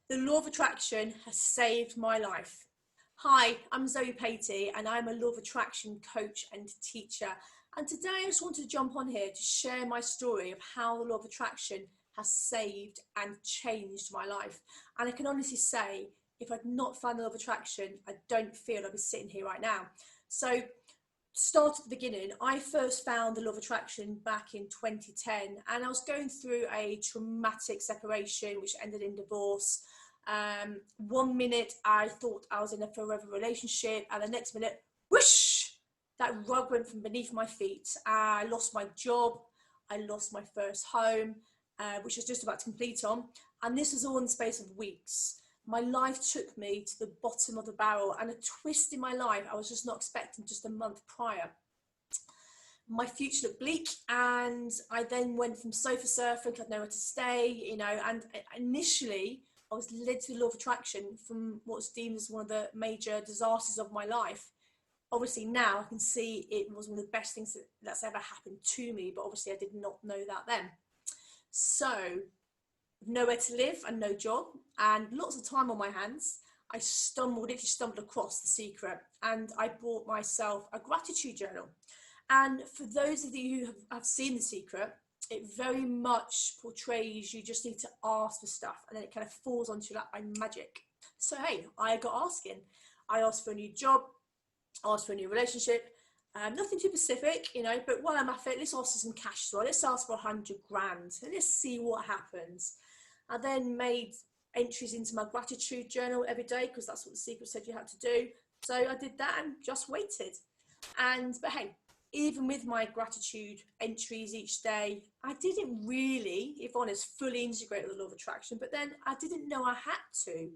The law of attraction has saved my life. Hi, I'm Zoe Patey and I'm a law of attraction coach and teacher. And today I just wanted to jump on here to share my story of how the law of attraction has saved and changed my life. And I can honestly say, if I'd not found the law of attraction, I don't feel I'd be sitting here right now. So start at the beginning. I first found the law of attraction back in 2010, and I was going through a traumatic separation which ended in divorce. 1 minute I thought I was in a forever relationship, and the next minute, whoosh, that rug went from beneath my feet. I lost my job, I lost my first home, which I was just about to complete on, and this was all in the space of weeks. My life took me to the bottom of the barrel, and a twist in my life I was just not expecting just a month prior. My future looked bleak, and I then went from sofa surfing, had nowhere to stay, and initially I was led to the law of attraction from what's deemed as one of the major disasters of my life. Obviously now I can see it was one of the best things that's ever happened to me, but obviously I did not know that then. So, nowhere to live and no job and lots of time on my hands, I literally stumbled across The Secret, and I bought myself a gratitude journal. And for those of you who have seen The Secret, it very much portrays you just need to ask for stuff, and then it kind of falls onto you like by magic. So hey, I got asking. I asked for a new job, asked for a new relationship, nothing too specific, but while I'm at it, let's ask for some cash as well. Let's ask for 100 grand and let's see what happens. I then made entries into my gratitude journal every day because that's what The Secret said you had to do. So I did that and just waited. But hey, even with my gratitude entries each day, I didn't really, if honest, fully integrate with the law of attraction, but then I didn't know I had to.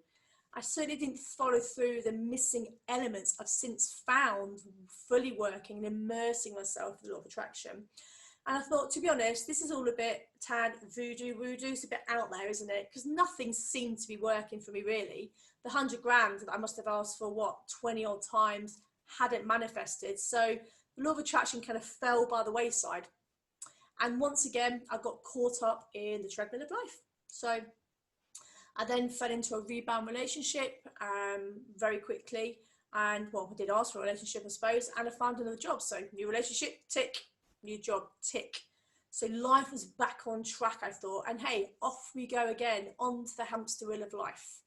I certainly didn't follow through the missing elements I've since found fully working and immersing myself in the law of attraction. And I thought, to be honest, this is all a bit tad voodoo. It's a bit out there, isn't it? Because nothing seemed to be working for me, really. The 100 grand that I must have asked for, 20 odd times, hadn't manifested. So the law of attraction kind of fell by the wayside. And once again, I got caught up in the treadmill of life. So I then fell into a rebound relationship very quickly. And I did ask for a relationship, I suppose, and I found another job. So new relationship, tick. New job, tick. So life was back on track, I thought, and hey, off we go again onto the hamster wheel of life.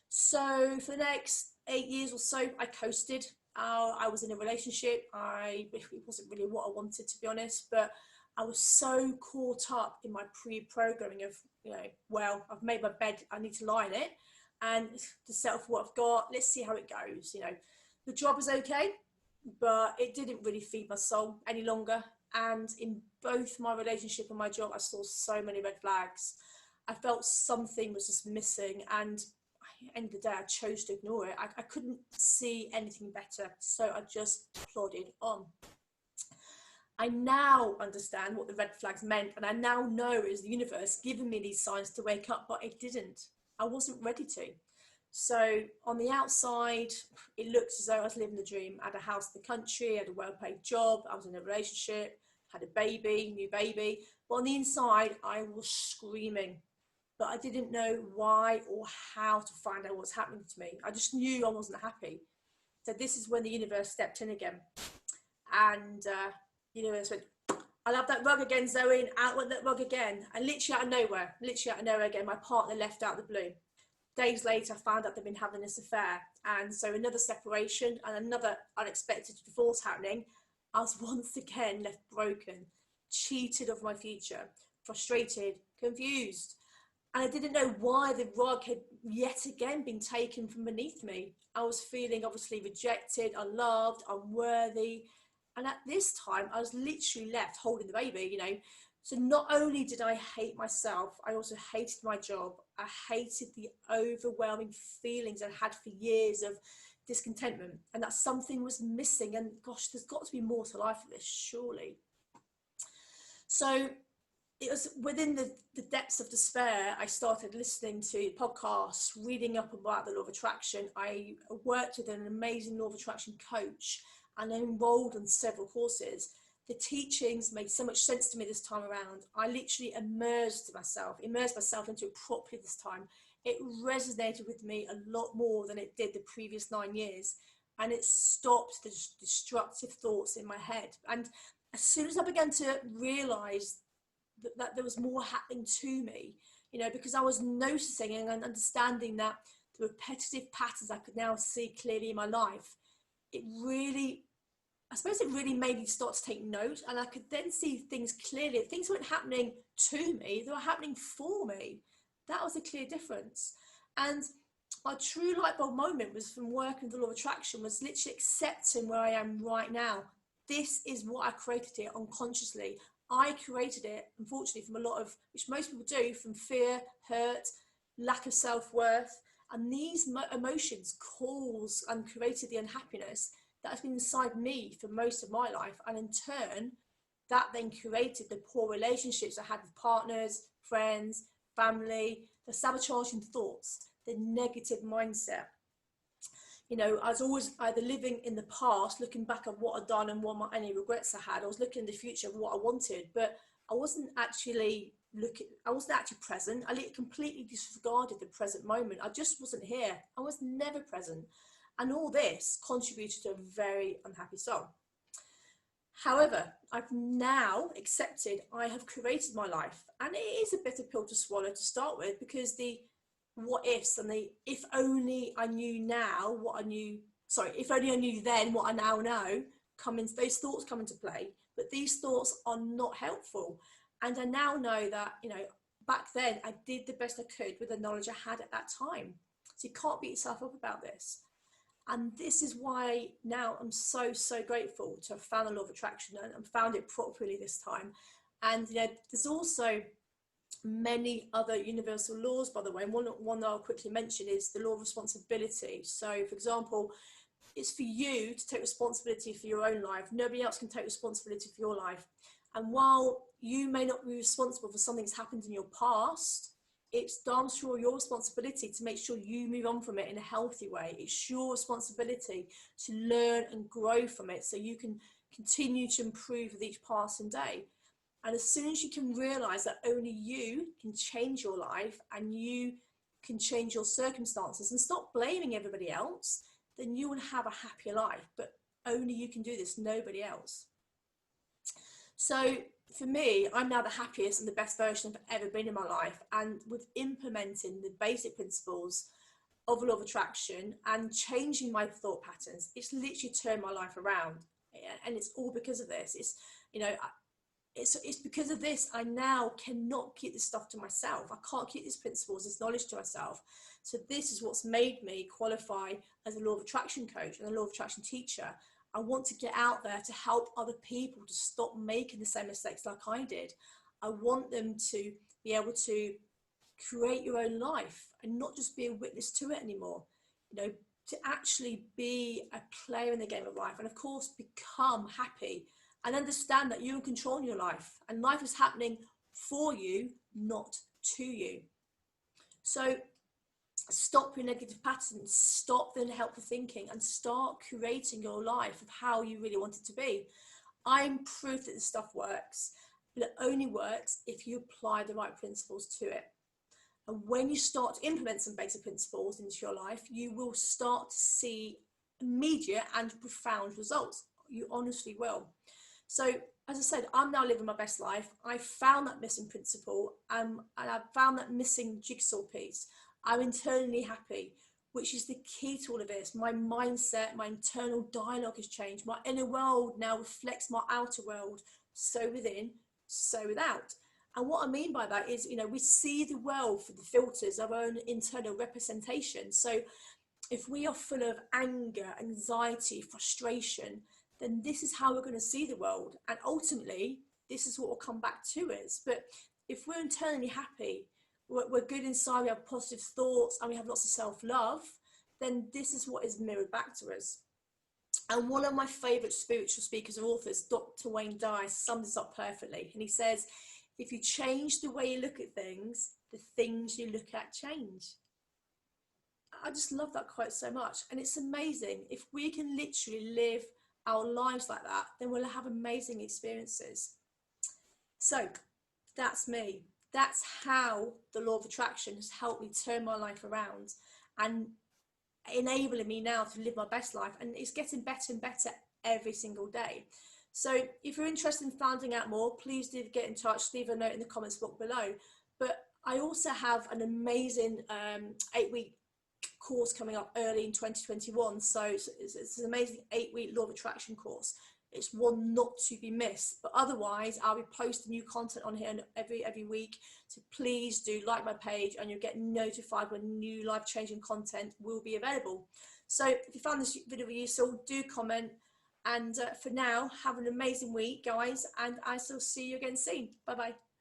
So for the next 8 years or so, I coasted. I was in a relationship. It wasn't really what I wanted, to be honest, but I was so caught up in my pre-programming of, I've made my bed, I need to lie in it, and to settle for what I've got. Let's see how it goes. The job is okay, but it didn't really feed my soul any longer. And in both my relationship and my job, I saw so many red flags. I felt something was just missing, and at the end of the day, I chose to ignore it. I couldn't see anything better, so I just plodded on. I now understand what the red flags meant, and I now know it was the universe giving me these signs to wake up, but it didn't. I wasn't ready to. So on the outside, it looked as though I was living the dream. I had a house in the country, I had a well-paid job, I was in a relationship, had a new baby. But on the inside, I was screaming. But I didn't know why or how to find out what's happening to me. I just knew I wasn't happy. So this is when the universe stepped in again. And the universe went, I'll have that rug again, Zoe, and out went that rug again. And literally out of nowhere again, my partner left out the blue. Days later, I found out they'd been having this affair. And so another separation and another unexpected divorce happening. I was once again left broken, cheated of my future, frustrated, confused. And I didn't know why the rug had yet again been taken from beneath me. I was feeling obviously rejected, unloved, unworthy. And at this time, I was literally left holding the baby, So not only did I hate myself, I also hated my job. I hated the overwhelming feelings I had for years of discontentment, and that something was missing. And gosh, there's got to be more to life than this, surely. So it was within the depths of despair, I started listening to podcasts, reading up about the law of attraction. I worked with an amazing law of attraction coach and enrolled in several courses. the teachings made so much sense to me this time around. I literally immersed myself into it properly this time. It resonated with me a lot more than it did the previous 9 years, and it stopped the destructive thoughts in my head. And as soon as I began to realize that there was more happening to me, you know, because I was noticing and understanding that the repetitive patterns I could now see clearly in my life, it really made me start to take note, and I could then see things clearly. Things weren't happening to me, they were happening for me. That was a clear difference. And my true light bulb moment was from working with the law of attraction, was literally accepting where I am right now. This is what I created it unconsciously. I created it, unfortunately, from a lot of, which most people do, from fear, hurt, lack of self-worth. And these emotions caused and created the unhappiness that has been inside me for most of my life. And in turn, that then created the poor relationships I had with partners, friends, family, the sabotaging thoughts, the negative mindset. You know, I was always either living in the past, looking back at what I'd done and any regrets I had. I was looking in the future of what I wanted, but I wasn't actually present. I completely disregarded the present moment. I just wasn't here. I was never present. And all this contributed to a very unhappy soul. However, I've now accepted I have created my life, and it is a bitter pill to swallow to start with, because the what ifs and the if only I knew now what I knew, if only I knew then what I now know, those thoughts come into play. But these thoughts are not helpful. And I now know that, you know, back then I did the best I could with the knowledge I had at that time. So you can't beat yourself up about this. And this is why now I'm so grateful to have found the law of attraction and found it properly this time. And you know, there's also many other universal laws, by the way. And one that I'll quickly mention is the law of responsibility. So, for example, it's for you to take responsibility for your own life. Nobody else can take responsibility for your life. And while you may not be responsible for something that's happened in your past, it's damn sure your responsibility to make sure you move on from it in a healthy way. It's your responsibility to learn and grow from it so you can continue to improve with each passing day. And as soon as you can realize that only you can change your life and you can change your circumstances and stop blaming everybody else, then you will have a happier life. But only you can do this, nobody else. So for me, I'm now the happiest and the best version I've ever been in my life. And with implementing the basic principles of the law of attraction and changing my thought patterns, it's literally turned my life around. And it's all because of this. It's, you know, it's because of this I now cannot keep this stuff to myself. I can't keep these principles, this knowledge to myself. So this is what's made me qualify as a law of attraction coach and a law of attraction teacher. I want to get out there to help other people to stop making the same mistakes like I did. I want them to be able to create your own life and not just be a witness to it anymore. You know, to actually be a player in the game of life, and of course become happy and understand that you're in control of your life and life is happening for you, not to you. So stop your negative patterns, stop the unhelpful thinking, and start creating your life of how you really want it to be. I'm proof that this stuff works, but it only works if you apply the right principles to it. And when you start to implement some basic principles into your life, you will start to see immediate and profound results. You honestly will. So, as I said, I'm now living my best life. I found that missing principle, and I found that missing jigsaw piece. I'm internally happy, which is the key to all of this. My mindset, my internal dialogue has changed. My inner world now reflects my outer world, so within, so without. And what I mean by that is, you know, we see the world through the filters of our own internal representation. So if we are full of anger, anxiety, frustration, then this is how we're going to see the world. And ultimately, this is what will come back to us. But if we're internally happy, we're good inside, we have positive thoughts, and we have lots of self-love, then this is what is mirrored back to us. And one of my favorite spiritual speakers or authors, Dr. Wayne Dyer, sums this up perfectly. And he says, if you change the way you look at things, the things you look at change. I just love that quote so much. And it's amazing. If we can literally live our lives like that, then we'll have amazing experiences. So that's me. That's how the law of attraction has helped me turn my life around and enabling me now to live my best life. And it's getting better and better every single day. So if you're interested in finding out more, please do get in touch, leave a note in the comments box below. But I also have an amazing 8-week course coming up early in 2021. So it's an amazing 8-week law of attraction course. It's one not to be missed. But otherwise, I'll be posting new content on here every week. So please do like my page, and you'll get notified when new life-changing content will be available. So if you found this video useful, do comment. And for now, have an amazing week, guys, and I shall see you again soon. Bye bye.